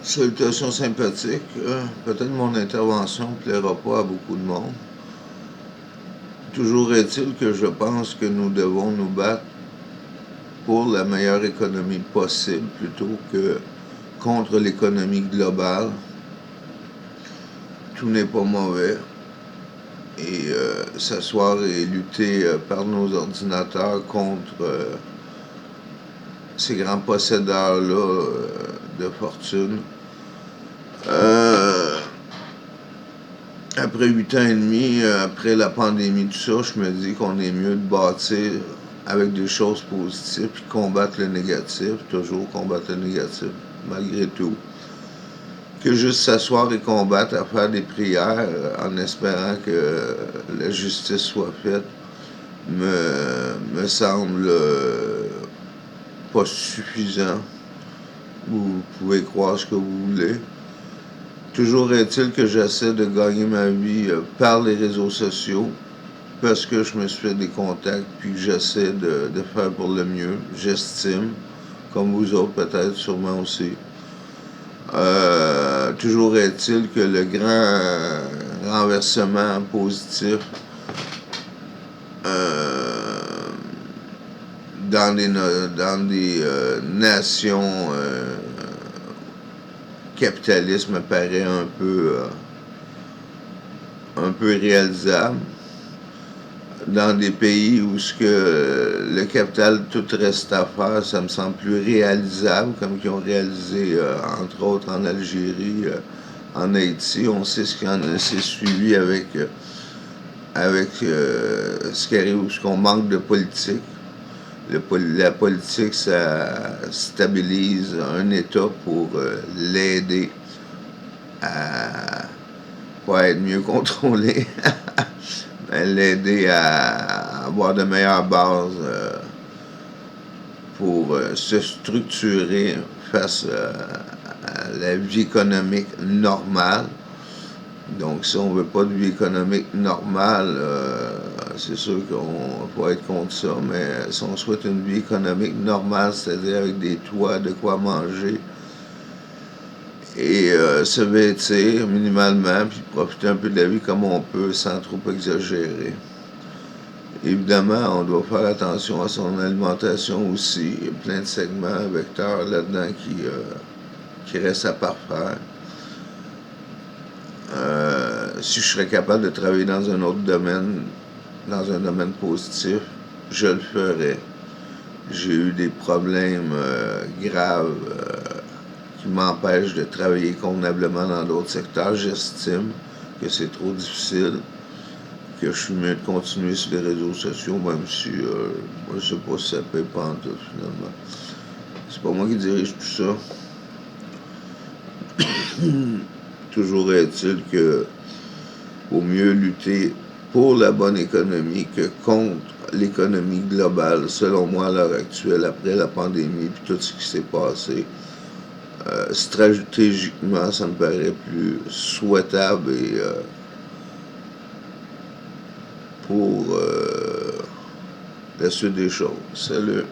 Salutations sympathiques. Peut-être mon intervention ne plaira pas à beaucoup de monde. Toujours est-il que je pense que nous devons nous battre pour la meilleure économie possible plutôt que contre l'économie globale. Tout n'est pas mauvais. Et s'asseoir et lutter par nos ordinateurs contre ces grands possédeurs-là de fortune. Après 8 ans et demi, après la pandémie, tout ça, je me dis qu'on est mieux de bâtir avec des choses positives puis combattre le négatif, toujours combattre le négatif, malgré tout, que juste s'asseoir et combattre à faire des prières en espérant que la justice soit faite me semble pas suffisant. Vous pouvez croire ce que vous voulez. Toujours est-il que j'essaie de gagner ma vie par les réseaux sociaux parce que je me suis fait des contacts puis que j'essaie de faire pour le mieux. J'estime, comme vous autres peut-être, sûrement aussi. Toujours est-il que le grand renversement positif dans des nations capitalistes me paraît un peu réalisable. Dans des pays où ce que le capital tout reste à faire, ça me semble plus réalisable, comme qu'ils ont réalisé entre autres en Algérie, en Haïti. On sait ce s'est suivi avec ce qui arrive, ce qu'on manque de politique. La politique, ça stabilise un État pour l'aider à pas être mieux contrôlé, mais l'aider à avoir de meilleures bases pour se structurer face à la vie économique normale. Donc, si on ne veut pas de vie économique normale, c'est sûr qu'on peut être contre ça, mais si on souhaite une vie économique normale, c'est-à-dire avec des toits, de quoi manger, et se vêtir minimalement, puis profiter un peu de la vie comme on peut, sans trop exagérer. Évidemment, on doit faire attention à son alimentation aussi. Il y a plein de segments, vecteurs là-dedans qui restent à parfaire. Si je serais capable de travailler dans un autre domaine, dans un domaine positif, je le ferais. J'ai eu des problèmes graves qui m'empêchent de travailler convenablement dans d'autres secteurs. J'estime que c'est trop difficile, que je suis mieux de continuer sur les réseaux sociaux, même si je ne sais pas si ça paye pas en tout, finalement. C'est pas moi qui dirige tout ça. Toujours est-il que vaut mieux lutter pour la bonne économie que contre l'économie globale, selon moi, à l'heure actuelle, après la pandémie et tout ce qui s'est passé. Stratégiquement, ça me paraît plus souhaitable et pour la suite des choses. Salut!